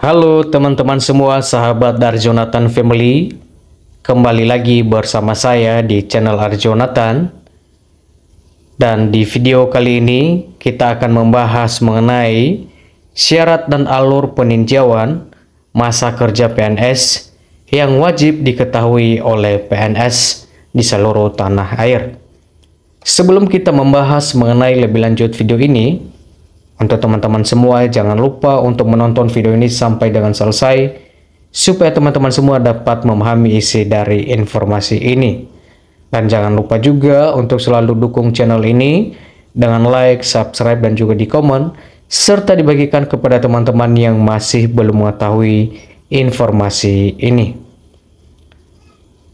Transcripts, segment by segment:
Halo teman-teman semua, sahabat Arjonatan Family. Kembali lagi bersama saya di channel Arjonatan. Dan di video kali ini kita akan membahas mengenai syarat dan alur peninjauan masa kerja PNS yang wajib diketahui oleh PNS di seluruh tanah air. Sebelum kita membahas mengenai lebih lanjut video ini, untuk teman-teman semua, jangan lupa untuk menonton video ini sampai dengan selesai, supaya teman-teman semua dapat memahami isi dari informasi ini. Dan jangan lupa juga untuk selalu dukung channel ini dengan like, subscribe, dan juga di komen, serta dibagikan kepada teman-teman yang masih belum mengetahui informasi ini.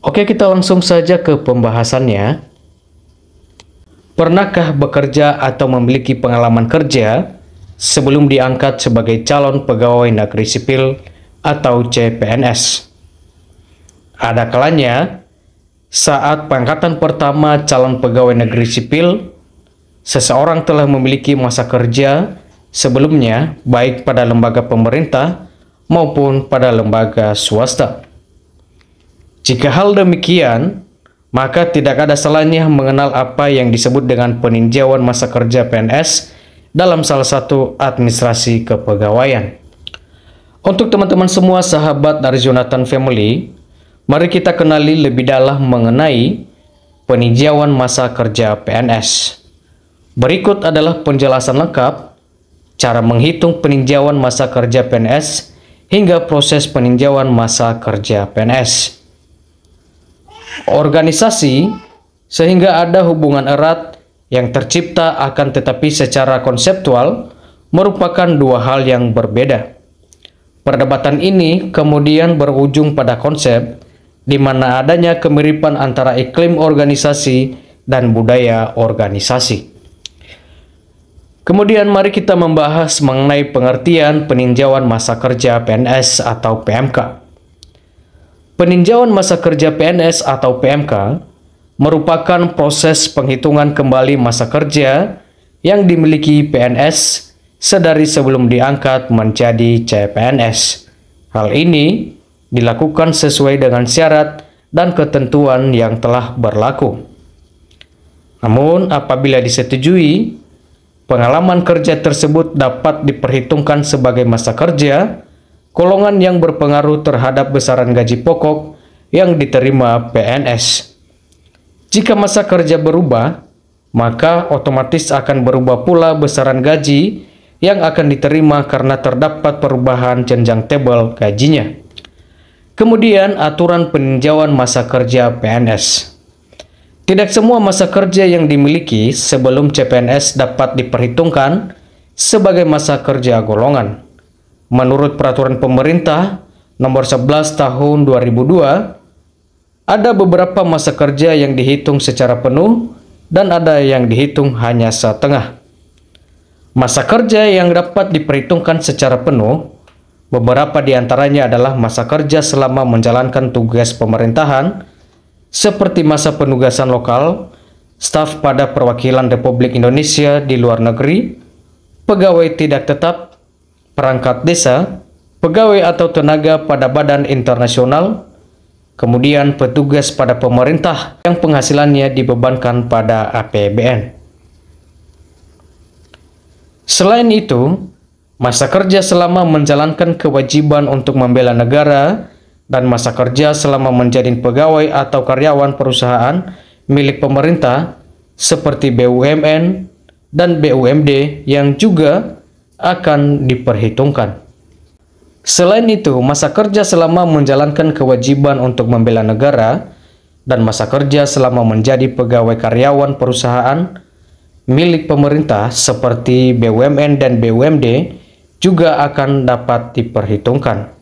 Oke, kita langsung saja ke pembahasannya. Pernahkah bekerja atau memiliki pengalaman kerja sebelum diangkat sebagai calon pegawai negeri sipil atau CPNS? Ada kalanya saat pengangkatan pertama calon pegawai negeri sipil, seseorang telah memiliki masa kerja sebelumnya baik pada lembaga pemerintah maupun pada lembaga swasta. Jika hal demikian, maka tidak ada salahnya mengenal apa yang disebut dengan peninjauan masa kerja PNS dalam salah satu administrasi kepegawaian. Untuk teman-teman semua sahabat dari Arjonatan Family, mari kita kenali lebih dalam mengenai peninjauan masa kerja PNS. Berikut adalah penjelasan lengkap cara menghitung peninjauan masa kerja PNS hingga proses peninjauan masa kerja PNS. Organisasi sehingga ada hubungan erat yang tercipta akan tetapi secara konseptual merupakan dua hal yang berbeda. Perdebatan ini kemudian berujung pada konsep di mana adanya kemiripan antara iklim organisasi dan budaya organisasi. Kemudian mari kita membahas mengenai pengertian peninjauan masa kerja PNS atau PMK. Peninjauan masa kerja PNS atau PMK merupakan proses penghitungan kembali masa kerja yang dimiliki PNS sedari sebelum diangkat menjadi CPNS. Hal ini dilakukan sesuai dengan syarat dan ketentuan yang telah berlaku. Namun, apabila disetujui, pengalaman kerja tersebut dapat diperhitungkan sebagai masa kerja golongan yang berpengaruh terhadap besaran gaji pokok yang diterima PNS. Jika masa kerja berubah, maka otomatis akan berubah pula besaran gaji yang akan diterima karena terdapat perubahan jenjang tabel gajinya. Kemudian, aturan peninjauan masa kerja PNS. Tidak semua masa kerja yang dimiliki sebelum CPNS dapat diperhitungkan sebagai masa kerja golongan. Menurut Peraturan Pemerintah Nomor 11 Tahun 2002, ada beberapa masa kerja yang dihitung secara penuh dan ada yang dihitung hanya setengah. Masa kerja yang dapat diperhitungkan secara penuh, beberapa di antaranya adalah masa kerja selama menjalankan tugas pemerintahan, seperti masa penugasan lokal, staf pada perwakilan Republik Indonesia di luar negeri, pegawai tidak tetap, perangkat desa, pegawai atau tenaga pada badan internasional, kemudian petugas pada pemerintah yang penghasilannya dibebankan pada APBN. Selain itu, masa kerja selama menjalankan kewajiban untuk membela negara dan masa kerja selama menjadi pegawai atau karyawan perusahaan milik pemerintah seperti BUMN dan BUMD yang juga akan diperhitungkan. Selain itu, masa kerja selama menjalankan kewajiban untuk membela negara dan masa kerja selama menjadi pegawai karyawan perusahaan milik pemerintah seperti BUMN dan BUMD juga akan dapat diperhitungkan.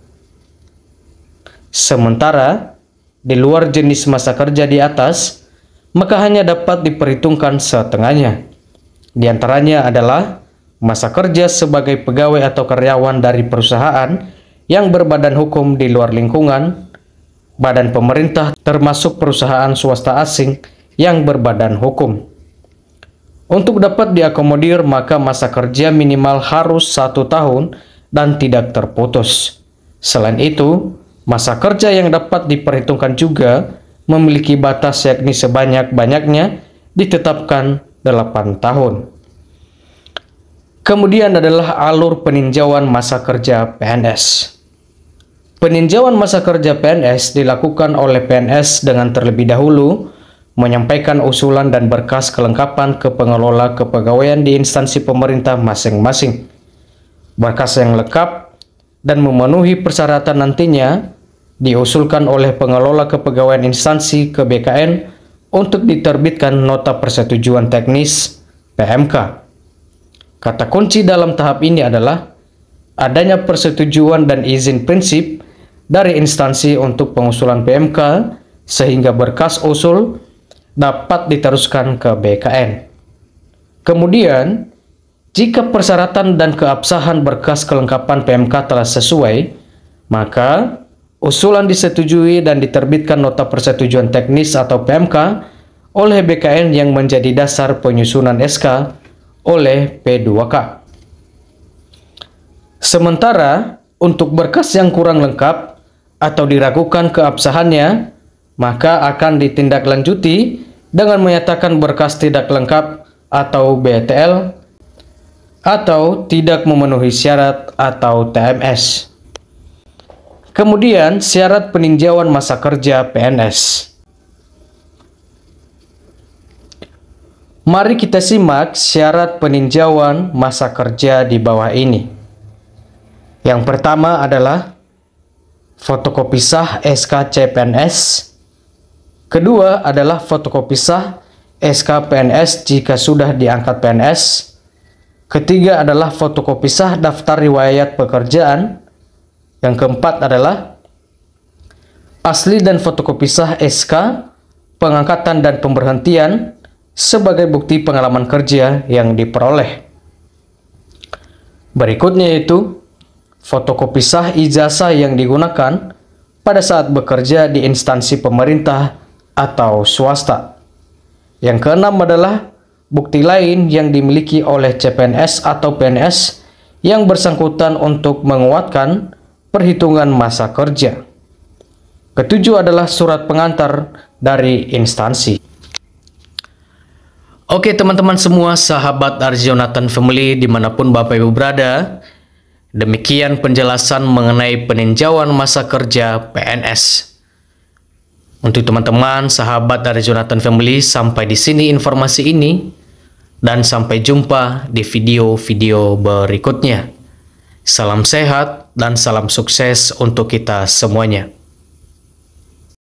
Sementara, di luar jenis masa kerja di atas, maka hanya dapat diperhitungkan setengahnya. Di antaranya adalah masa kerja sebagai pegawai atau karyawan dari perusahaan yang berbadan hukum di luar lingkungan badan pemerintah termasuk perusahaan swasta asing yang berbadan hukum. Untuk dapat diakomodir, maka masa kerja minimal harus 1 tahun dan tidak terputus. Selain itu, masa kerja yang dapat diperhitungkan juga memiliki batas, yakni sebanyak-banyaknya ditetapkan 8 tahun. Kemudian adalah alur peninjauan masa kerja PNS. Peninjauan masa kerja PNS dilakukan oleh PNS dengan terlebih dahulu menyampaikan usulan dan berkas kelengkapan ke pengelola kepegawaian di instansi pemerintah masing-masing. Berkas yang lengkap dan memenuhi persyaratan nantinya diusulkan oleh pengelola kepegawaian instansi ke BKN untuk diterbitkan nota persetujuan teknis PMK. Kata kunci dalam tahap ini adalah adanya persetujuan dan izin prinsip dari instansi untuk pengusulan PMK sehingga berkas usul dapat diteruskan ke BKN. Kemudian, jika persyaratan dan keabsahan berkas kelengkapan PMK telah sesuai, maka usulan disetujui dan diterbitkan nota persetujuan teknis atau PMK oleh BKN yang menjadi dasar penyusunan SK oleh P2K. Sementara untuk berkas yang kurang lengkap atau diragukan keabsahannya, maka akan ditindaklanjuti dengan menyatakan berkas tidak lengkap atau BTL atau tidak memenuhi syarat atau TMS. Kemudian syarat peninjauan masa kerja PNS. Mari kita simak syarat peninjauan masa kerja di bawah ini. Yang pertama adalah fotokopi sah SK CPNS. Kedua adalah fotokopi sah SK PNS jika sudah diangkat PNS. Ketiga adalah fotokopi sah daftar riwayat pekerjaan. Yang keempat adalah asli dan fotokopi sah SK pengangkatan dan pemberhentian sebagai bukti pengalaman kerja yang diperoleh. Berikutnya yaitu fotokopi sah ijazah yang digunakan pada saat bekerja di instansi pemerintah atau swasta. Yang keenam adalah bukti lain yang dimiliki oleh CPNS atau PNS yang bersangkutan untuk menguatkan perhitungan masa kerja. Ketujuh adalah surat pengantar dari instansi. Oke teman-teman semua, sahabat Arjonatan Family dimanapun Bapak Ibu berada, demikian penjelasan mengenai peninjauan masa kerja PNS. Untuk teman-teman sahabat Arjonatan Family, sampai di sini informasi ini dan sampai jumpa di video-video berikutnya. Salam sehat dan salam sukses untuk kita semuanya.